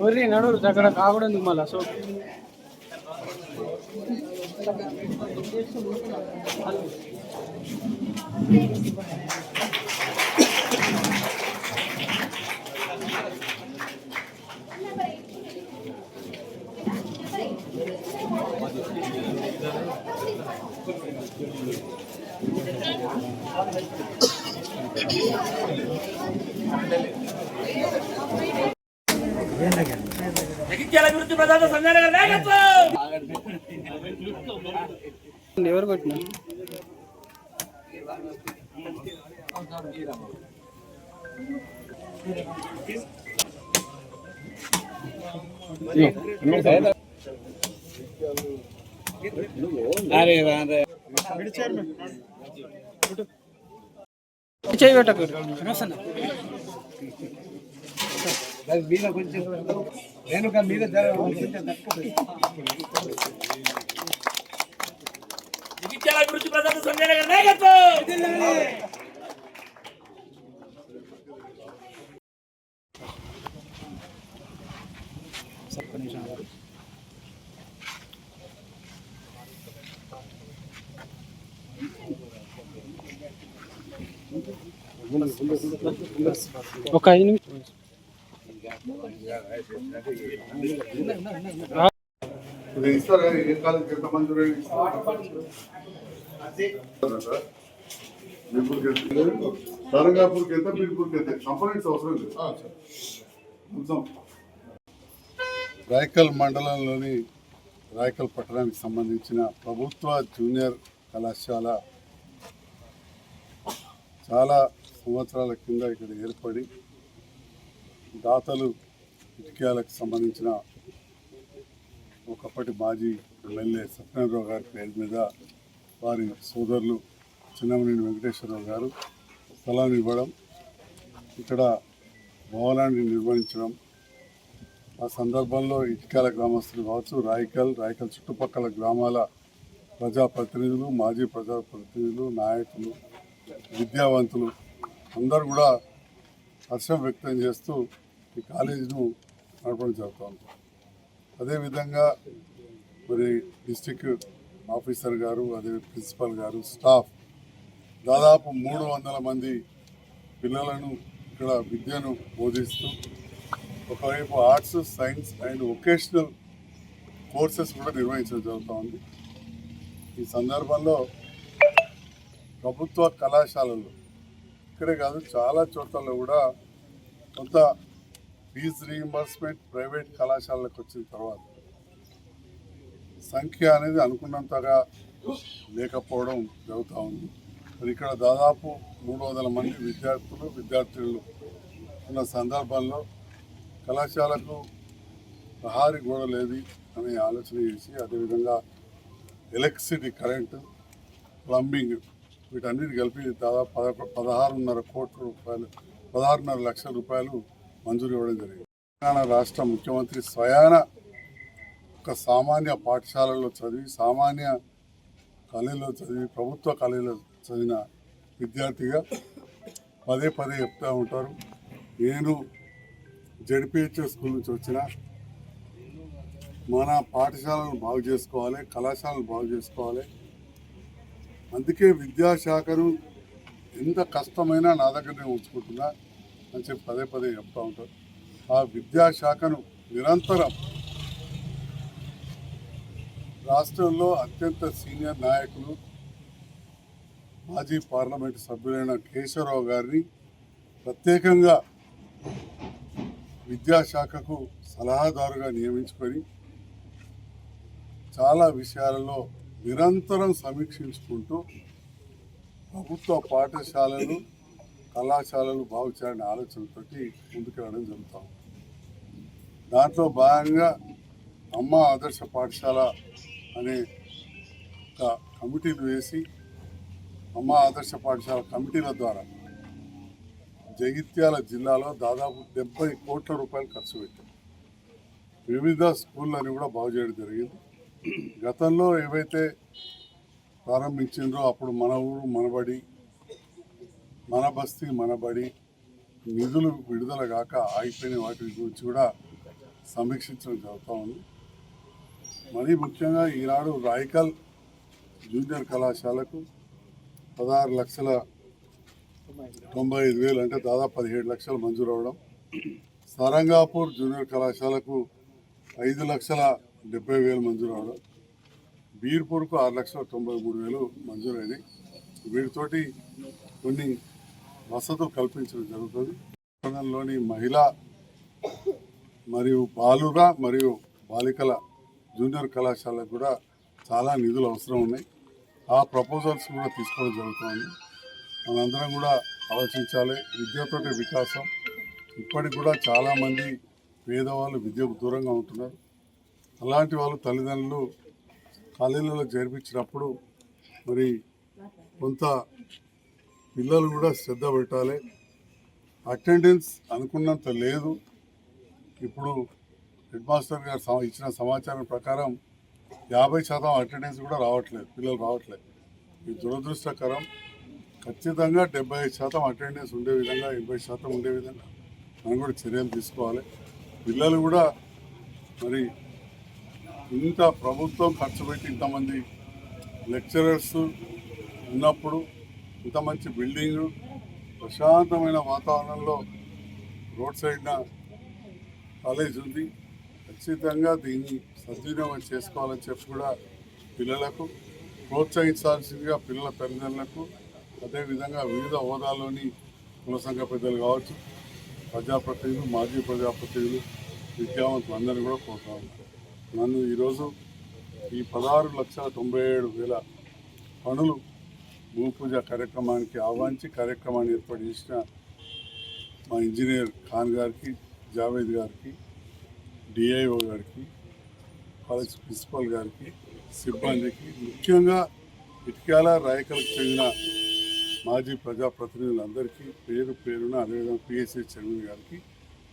ఒర్రి నడురు అక్కడ కాకూడదు మళ్ళా సో ఎవరు కొట్టినా చేయి పెట్టకు మీద కొంచెం వెనుక మీద గురించి ప్రజల సంజయ్ గారి నాయకత్వం ఒక 5 నిమిషాలు తరంగాపూర్కి ఎంత బీర్పూర్కి ఎంత కంపోనెంట్స్ అవసరం లేదు. రాయకల్ మండలంలోని రాయకల్ పట్టణానికి సంబంధించిన ప్రభుత్వ జూనియర్ కళాశాల చాలా సంవత్సరాల కింద ఇక్కడ ఏర్పడి దాతలు ఇటుక్యాలకు సంబంధించిన ఒకప్పటి మాజీ ఎమ్మెల్యే సత్యనారాయణరావు గారి పేరు మీద వారి సోదరులు చిన్నమనేని వెంకటేశ్వరరావు గారు స్థలాన్ని ఇవ్వడం, ఇక్కడ భవనాన్ని నిర్వహించడం, ఆ సందర్భంలో ఇటుక్యాల గ్రామస్తులు కావచ్చు, రాయకల్ చుట్టుపక్కల గ్రామాల ప్రజాప్రతినిధులు, మాజీ ప్రజాప్రతినిధులు, నాయకులు, విద్యావంతులు అందరూ కూడా హర్షం వ్యక్తం చేస్తూ ఈ కాలేజీను నడపడం జరుగుతుంది. అదేవిధంగా మరి డిస్ట్రిక్ట్ ఆఫీసర్ గారు, అదే ప్రిన్సిపల్ గారు, స్టాఫ్ దాదాపు 300 మంది పిల్లలను ఇక్కడ విద్యను బోధిస్తూ ఒకవైపు arts, science and vocational courses కూడా నిర్వహించడం జరుగుతుంది. ఈ సందర్భంలో ప్రభుత్వ కళాశాలలు ఇక్కడే కాదు చాలా చోట్ల కూడా కొంత ఫీజు రీయింబర్స్మెంట్ ప్రైవేట్ కళాశాలకు వచ్చిన తర్వాత సంఖ్య అనేది అనుకున్నంతగా లేకపోవడం జరుగుతూ ఉంది. మరి ఇక్కడ దాదాపు 300 మంది విద్యార్థులు ఉన్న సందర్భంలో కళాశాలకు ప్రహారీ గోడ లేదు అనే ఆలోచన చేసి, అదేవిధంగా ఎలక్ట్రిసిటీ, కరెంటు, ప్లంబింగ్ వీటన్నిటి కలిపి దాదాపు 16.5 కోట్ల రూపాయలు, 16.5 లక్షల రూపాయలు మంజూరు ఇవ్వడం జరిగింది. తెలంగాణ రాష్ట్ర ముఖ్యమంత్రి స్వయాన ఒక సామాన్య పాఠశాలలో చదివి, సామాన్య కాలేజీలో చదివి, ప్రభుత్వ కాలేజీలో చదివిన విద్యార్థిగా పదే చెప్తూ ఉంటారు, నేను జెడ్పీహెచ్ఎస్ స్కూల్ నుంచి వచ్చిన, మన పాఠశాలను బాగు చేసుకోవాలి, కళాశాలను బాగు చేసుకోవాలి, అందుకే విద్యాశాఖను ఎంత కష్టమైనా నా దగ్గరనే ఉంచుకుంటున్నా అని చెప్పి పదే చెప్తూ ఉంటారు. ఆ విద్యాశాఖను నిరంతరం రాష్ట్రంలో అత్యంత సీనియర్ నాయకులు, మాజీ పార్లమెంటు సభ్యులైన కేశవరావు గారిని ప్రత్యేకంగా విద్యాశాఖకు సలహాదారుగా నియమించుకొని చాలా విషయాలలో నిరంతరం సమీక్షించుకుంటూ ప్రభుత్వ పాఠశాలలు, కళాశాలలు బాగు చేయాలనే ఆలోచనతో ముందుకు వెళ్ళడం జరుగుతాం. దాంట్లో భాగంగా అమ్మ ఆదర్శ పాఠశాల అనే ఒక కమిటీలు వేసి అమ్మ ఆదర్శ పాఠశాల కమిటీల ద్వారా జగిత్యాల జిల్లాలో దాదాపు 70 కోట్ల రూపాయలు ఖర్చు పెట్టారు. వివిధ స్కూళ్ళని కూడా బాగు చేయడం జరిగింది. గతంలో ఏవైతే ప్రారంభించిండ్రో అప్పుడు మన ఊరు మనబడి, మన బస్తీ మనబడి నిధులు విడుదల కాక ఆగిపోయిన వాటి గురించి కూడా సమీక్షించడం జరుగుతూ ఉంది. మరీ ముఖ్యంగా ఈనాడు రాయికల్ జూనియర్ కళాశాలకు 16,95,000 అంటే దాదాపు 17 లక్షలు మంజూరు అవ్వడం, సారంగాపూర్ జూనియర్ కళాశాలకు 5,70,000 మంజూరు అవడం, బీర్పూర్కు 6,93,000 మంజూరైనవి. వీటితోటి కొన్ని వసతులు కల్పించడం జరుగుతుంది. పట్టణంలోని మహిళా మరియు బాలుర మరియు బాలికల జూనియర్ కళాశాలకు కూడా చాలా నిధులు అవసరం ఉన్నాయి. ఆ ప్రపోజల్స్ కూడా తీసుకోవడం జరుగుతుంది. మనందరం కూడా ఆలోచించాలి. విద్యతోటి వికాసం. ఇప్పటికి కూడా చాలామంది పేదవాళ్ళు విద్యకు దూరంగా ఉంటున్నారు. అలాంటి వాళ్ళు తల్లిదండ్రులు కాలేజీలలో చేర్పించినప్పుడు మరి కొంత పిల్లలు కూడా శ్రద్ధ పెట్టాలి. అటెండెన్స్ అనుకున్నంత లేదు. ఇప్పుడు హెడ్ మాస్టర్ గారు ఇచ్చిన సమాచారం ప్రకారం 50% అటెండెన్స్ కూడా రావట్లేదు, పిల్లలు రావట్లేదు. ఇది దురదృష్టకరం. ఖచ్చితంగా 75% అటెండెన్స్ ఉండే విధంగా, 80% ఉండే విధంగా మనం కూడా చర్యలు తీసుకోవాలి. పిల్లలు కూడా మరి ఇంత ప్రభుత్వం ఖర్చు పెట్టి ఇంతమంది లెక్చరర్స్ ఉన్నప్పుడు ఇంత మంచి బిల్డింగు, ప్రశాంతమైన వాతావరణంలో రోడ్ సైడ్న కాలేజ్ ఉంది. ఖచ్చితంగా దీన్ని సద్వినియోగం చేసుకోవాలని చెప్పి కూడా పిల్లలకు ప్రోత్సహించాల్సిందిగా పిల్లల తల్లిదండ్రులకు, అదేవిధంగా వివిధ హోదాలోని కుల సంఘ పెద్దలు కావచ్చు, ప్రజాప్రతినిధులు, మాజీ ప్రజాప్రతినిధులు, విద్యావంతులు అందరినీ కూడా కోరుతా ఉన్నారు. నన్ను ఈరోజు ఈ 16,97,000 పనులు భూమి పూజ కార్యక్రమానికి ఆహ్వానించి కార్యక్రమాన్ని ఏర్పాటు చేసిన మా ఇంజనీర్ ఖాన్ గారికి, జావేద్ గారికి, డిఐఓ గారికి, కాలేజ్ ప్రిన్సిపల్ గారికి, సిబ్బందికి, ముఖ్యంగా ఇటుక్యాల రాయకల్కి చెందిన మాజీ ప్రజాప్రతినిధులందరికీ పేరు పేరున, అదేవిధంగా పిఎస్సి చైర్మన్ గారికి